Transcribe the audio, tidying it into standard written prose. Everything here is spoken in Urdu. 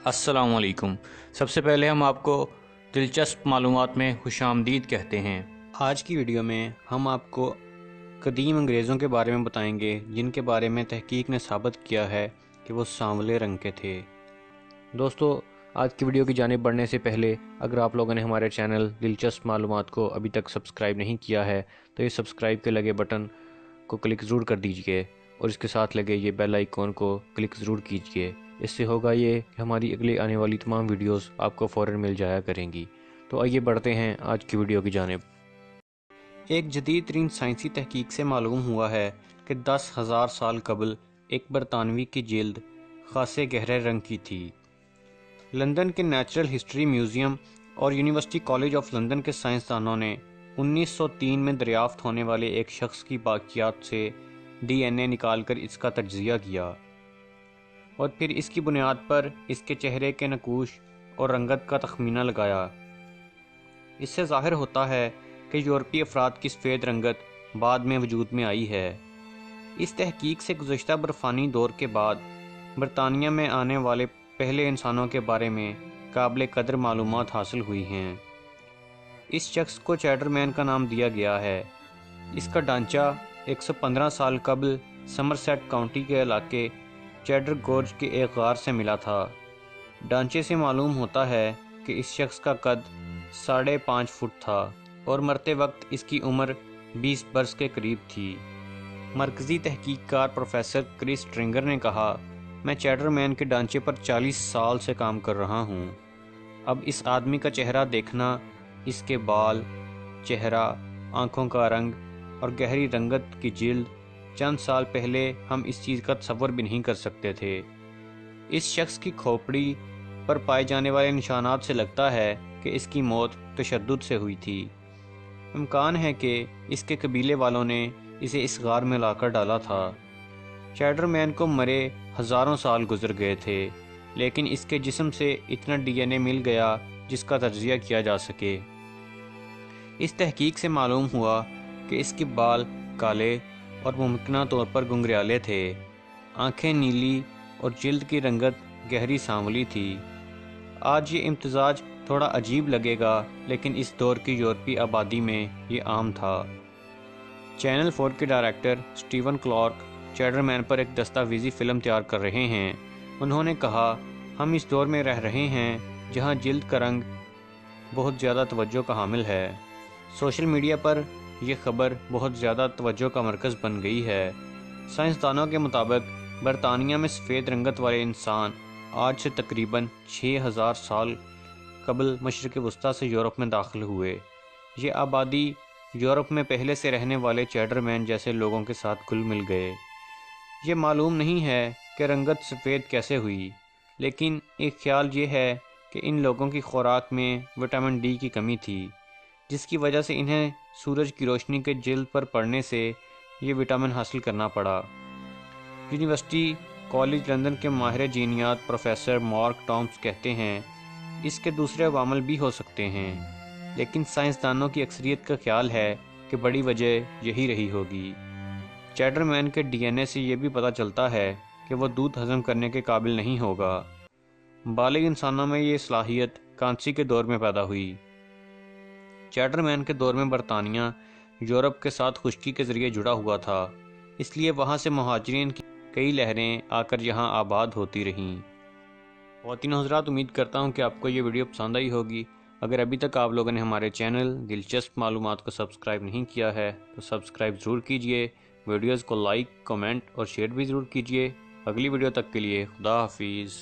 السلام علیکم۔ سب سے پہلے ہم آپ کو دلچسپ معلومات میں خوش آمدید کہتے ہیں۔ آج کی ویڈیو میں ہم آپ کو قدیم انگریزوں کے بارے میں بتائیں گے جن کے بارے میں تحقیق نے ثابت کیا ہے کہ وہ سانولے رنگ کے تھے۔ دوستو، آج کی ویڈیو کی جانب بڑھنے سے پہلے اگر آپ لوگوں نے ہمارے چینل دلچسپ معلومات کو ابھی تک سبسکرائب نہیں کیا ہے تو یہ سبسکرائب کے لگے بٹن کو کلک ضرور کر دیجئے اور اس کے ساتھ لگے یہ بیل آئیکن کو کلک ضرور کیجئے۔ اس سے ہوگا یہ کہ ہماری اگلی آنے والی تمام ویڈیوز آپ کو فوراً مل جایا کریں گی۔ تو آئیے بڑھتے ہیں آج کی ویڈیو کی جانب۔ ایک جدید ترین سائنسی تحقیق سے معلوم ہوا ہے کہ 10,000 سال قبل ایک برطانوی کی جلد خاصے گہرے رنگ کی تھی۔ لندن کے نیچرل ہسٹری میوزیم اور یونیورسٹی کالج آف لندن کے سائنسدانوں نے 1903 میں دریافت ہونے والے ایک شخص کی باقیات سے ڈی این اے نکال کر اس کا تجزیہ کیا اور پھر اس کی بنیاد پر اس کے چہرے کے نقوش اور رنگت کا تخمینہ لگایا۔ اس سے ظاہر ہوتا ہے کہ یورپی افراد کی سفید رنگت بعد میں وجود میں آئی ہے۔ اس تحقیق سے گزشتہ برفانی دور کے بعد برطانیہ میں آنے والے پہلے انسانوں کے بارے میں قابل قدر معلومات حاصل ہوئی ہیں۔ اس شخص کو چیڈر مین کا نام دیا گیا ہے۔ اس کا ڈھانچہ 115 سال قبل سمرسیٹ کاؤنٹی کے علاقے چیڈر گورج کے ایک غار سے ملا تھا۔ ڈھانچے سے معلوم ہوتا ہے کہ اس شخص کا قد 5.5 فٹ تھا اور مرتے وقت اس کی عمر 20 برس کے قریب تھی۔ مرکزی تحقیق کار پروفیسر کرس ٹرنگر نے کہا، میں چیڈر مین کے ڈھانچے پر 40 سال سے کام کر رہا ہوں۔ اب اس آدمی کا چہرہ دیکھنا، اس کے بال، چہرہ، آنکھوں کا رنگ اور گہری رنگت کی جلد، چند سال پہلے ہم اس چیز کا تصور بھی نہیں کر سکتے تھے۔ اس شخص کی کھوپڑی پر پائے جانے والے نشانات سے لگتا ہے کہ اس کی موت تشدد سے ہوئی تھی۔ امکان ہے کہ اس کے قبیلے والوں نے اسے اس غار میں لا کر ڈالا تھا۔ چیڈر مین کو مرے ہزاروں سال گزر گئے تھے، لیکن اس کے جسم سے اتنا ڈی این اے مل گیا جس کا تجزیہ کیا جا سکے۔ اس تحقیق سے معلوم ہوا کہ اس کے بال کالے اور ممکنہ طور پر گنگریالے تھے، آنکھیں نیلی اور جلد کی رنگت گہری سانولی تھی۔ آج یہ امتزاج تھوڑا عجیب لگے گا، لیکن اس دور کی یورپی آبادی میں یہ عام تھا۔ چینل 4 کے ڈائریکٹر سٹیون کلارک چیڈر مین پر ایک دستاویزی فلم تیار کر رہے ہیں۔ انہوں نے کہا، ہم اس دور میں رہ رہے ہیں جہاں جلد کا رنگ بہت زیادہ توجہ کا حامل ہے۔ سوشل میڈیا پر یہ خبر بہت زیادہ توجہ کا مرکز بن گئی ہے۔ سائنسدانوں کے مطابق برطانیہ میں سفید رنگت والے انسان آج سے تقریباً 6,000 سال قبل مشرق وسطیٰ سے یورپ میں داخل ہوئے۔ یہ آبادی یورپ میں پہلے سے رہنے والے چیڈر مین جیسے لوگوں کے ساتھ گل مل گئے۔ یہ معلوم نہیں ہے کہ رنگت سفید کیسے ہوئی، لیکن ایک خیال یہ ہے کہ ان لوگوں کی خوراک میں وٹامن ڈی کی کمی تھی، جس کی وجہ سے انہیں سورج کی روشنی کے جلد پر پڑنے سے یہ وٹامن حاصل کرنا پڑا۔ یونیورسٹی کالج لندن کے ماہر جینیات پروفیسر مارک ٹامس کہتے ہیں، اس کے دوسرے عوامل بھی ہو سکتے ہیں، لیکن سائنسدانوں کی اکثریت کا خیال ہے کہ بڑی وجہ یہی رہی ہوگی۔ چیڈر مین کے ڈی این اے سے یہ بھی پتہ چلتا ہے کہ وہ دودھ ہضم کرنے کے قابل نہیں ہوگا۔ بالغ انسانوں میں یہ صلاحیت کانسی کے دور میں پیدا ہوئی۔ چیڈر مین کے دور میں برطانیہ یورپ کے ساتھ خشکی کے ذریعے جڑا ہوا تھا، اس لیے وہاں سے مہاجرین کی کئی لہریں آ کر یہاں آباد ہوتی رہیں۔ خواتین و حضرات، امید کرتا ہوں کہ آپ کو یہ ویڈیو پسند آئی ہوگی۔ اگر ابھی تک آپ لوگوں نے ہمارے چینل دلچسپ معلومات کو سبسکرائب نہیں کیا ہے تو سبسکرائب ضرور کیجئے، ویڈیوز کو لائک، کمنٹ اور شیئر بھی ضرور کیجئے۔ اگلی ویڈیو تک کے لیے خدا حافظ۔